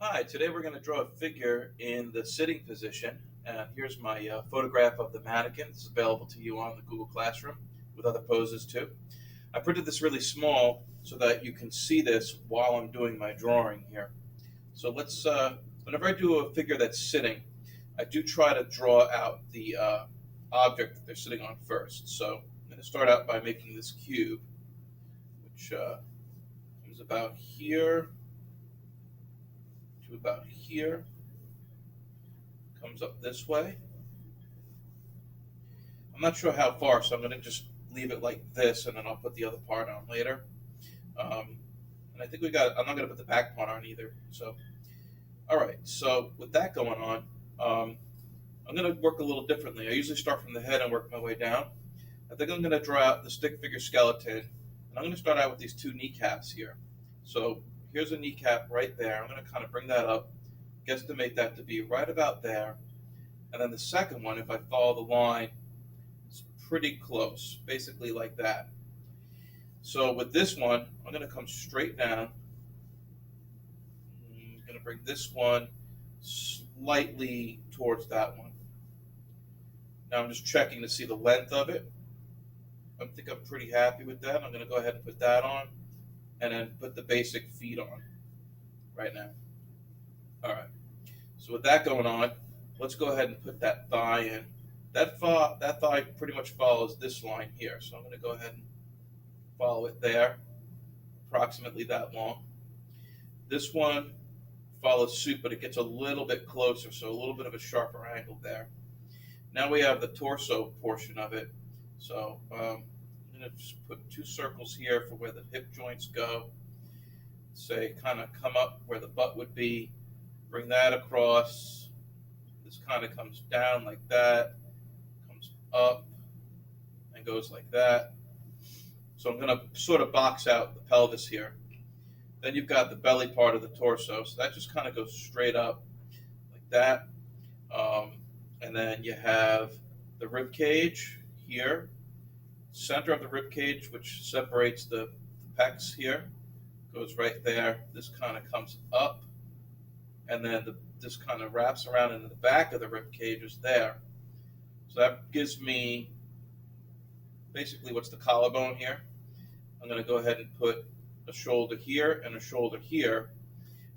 Hi, today we're going to draw a figure in the sitting position. And here's my photograph of the mannequin. This is available to you on the Google Classroom with other poses too. I printed this really small so that you can see this while I'm doing my drawing here. So whenever I do a figure that's sitting, I do try to draw out the object that they're sitting on first. So I'm going to start out by making this cube, which comes about here to about here, comes up this way. I'm not sure how far, so I'm going to just leave it like this, and then I'll put the other part on later. Um, and I think I'm not going to put the back part on either. So, all right. So with that going on, I'm going to work a little differently. I usually start from the head and work my way down. I think I'm going to draw out the stick figure skeleton, and I'm going to start out with these two kneecaps here. So here's a kneecap right there. I'm going to kind of bring that up, guesstimate that to be right about there. And then the second one, if I follow the line, it's pretty close, basically like that. So with this one, I'm going to come straight down. I'm going to bring this one slightly towards that one. Now I'm just checking to see the length of it. I think I'm pretty happy with that. I'm going to go ahead and put that on and then put the basic feet on right now. All right. So with that going on, let's go ahead and put that thigh in. That thigh pretty much follows this line here. So I'm going to go ahead and follow it there, approximately that long. This one follows suit, but it gets a little bit closer, so a little bit of a sharper angle there. Now we have the torso portion of it. So I'm going to just put two circles here for where the hip joints go. Say kind of come up where the butt would be, bring that across. This kind of comes down like that, comes up, and goes like that. So I'm going to sort of box out the pelvis here. Then you've got the belly part of the torso. So that just kind of goes straight up like that. And then you have the rib cage here, center of the rib cage, which separates the pecs here, goes right there. This kind of comes up, and then this kind of wraps around into the back of the rib cage is there. So that gives me basically what's the collarbone here. I'm going to go ahead and put a shoulder here and a shoulder here.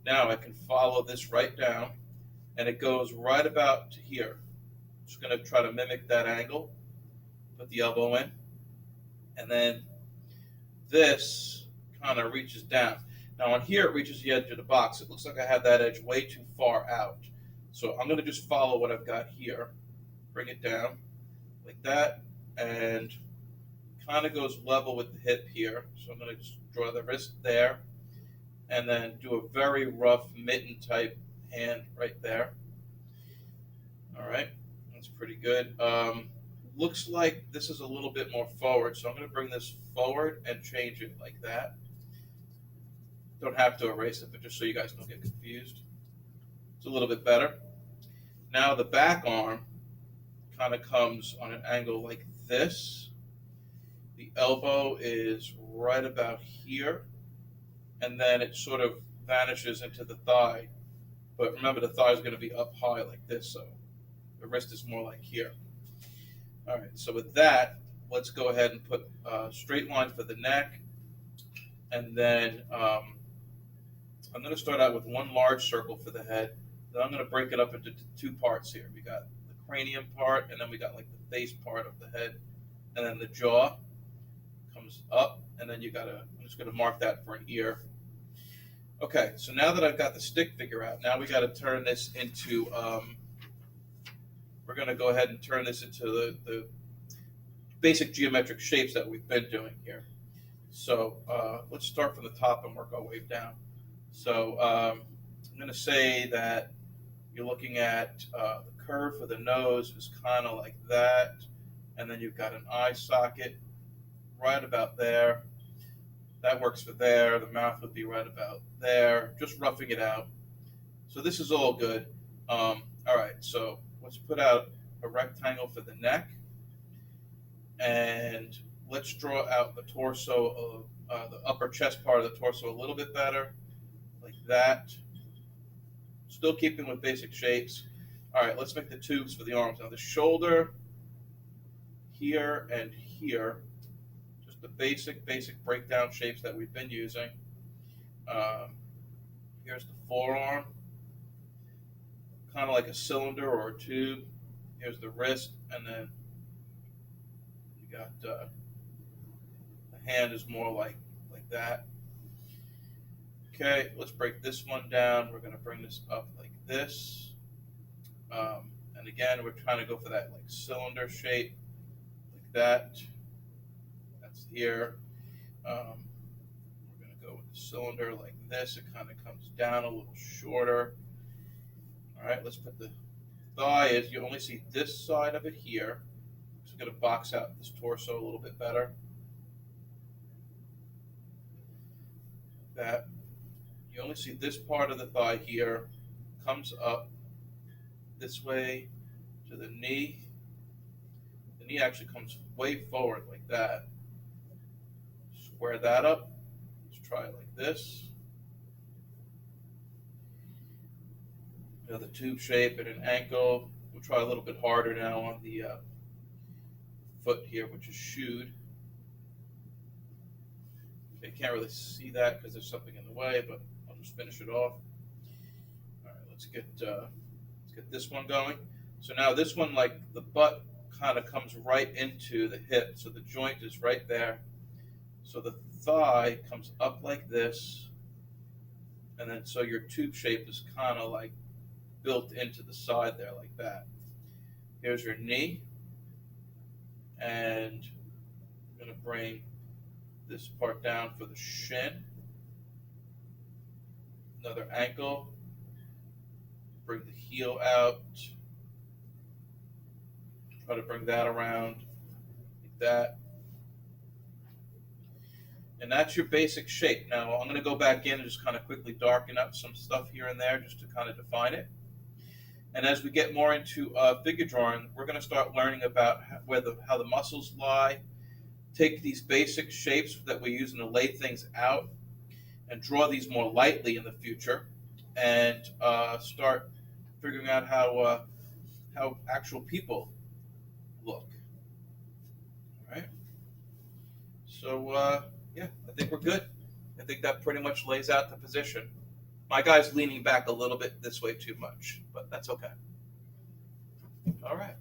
Now I can follow this right down, and it goes right about to here. I'm just going to try to mimic that angle, put the elbow in, and then this kind of reaches down. Now on here it reaches the edge of the box. It looks like I have that edge way too far out. So I'm going to just follow what I've got here, bring it down like that, and kind of goes level with the hip here. So I'm going to just draw the wrist there, and then do a very rough mitten type hand right there. All right, that's pretty good. Looks like this is a little bit more forward, so I'm going to bring this forward and change it like that. Don't have to erase it, but just so you guys don't get confused. It's a little bit better. Now the back arm kind of comes on an angle like this. The elbow is right about here, and then it sort of vanishes into the thigh. But remember, the thigh is going to be up high like this, so the wrist is more like here. All right, so with that, let's go ahead and put a straight line for the neck, and then I'm going to start out with one large circle for the head. Then I'm going to break it up into two parts here. We got the cranium part, and then we got like the face part of the head, and then the jaw comes up, and then I'm just going to mark that for an ear. Okay, so now that I've got the stick figure out, now we got to turn this into, we're going to go ahead and turn this into the basic geometric shapes that we've been doing here. So let's start from the top and work our way down. So I'm going to say that you're looking at the curve for the nose is kind of like that, and then you've got an eye socket right about there. That works for there. The mouth would be right about there, just roughing it out. So this is all good. All right, so let's put out a rectangle for the neck, and let's draw out the torso of the upper chest part of the torso a little bit better, like that. Still keeping with basic shapes. All right, let's make the tubes for the arms. Now the shoulder, here and here, just the basic breakdown shapes that we've been using. Here's the forearm, kind of like a cylinder or a tube. Here's the wrist, and then you got the hand is more like that. Okay, let's break this one down. We're going to bring this up like this. And again, we're trying to go for that like cylinder shape, like that. That's here. We're going to go with the cylinder like this. It kind of comes down a little shorter. All right, let's put the thigh is, you only see this side of it here. So we're going to box out this torso a little bit better. That. You only see this part of the thigh here, comes up this way to the knee. The knee actually comes way forward like that. Square that up. Let's try it like this. The tube shape and an ankle. We'll try a little bit harder now on the foot here, which is shoed. Okay, can't really see that because there's something in the way, but I'll just finish it off. All right, let's get this one going. So now this one, like the butt kind of comes right into the hip, so the joint is right there. So the thigh comes up like this, and then so your tube shape is kind of like built into the side there like that. Here's your knee, and I'm going to bring this part down for the shin. Another ankle. Bring the heel out. Try to bring that around like that. And that's your basic shape. Now I'm going to go back in and just kind of quickly darken up some stuff here and there just to kind of define it. And as we get more into figure drawing, we're going to start learning about how the muscles lie, take these basic shapes that we're using to lay things out, and draw these more lightly in the future, and start figuring out how actual people look. All right. So yeah, I think we're good. I think that pretty much lays out the position. My guy's leaning back a little bit this way too much, but that's okay. All right.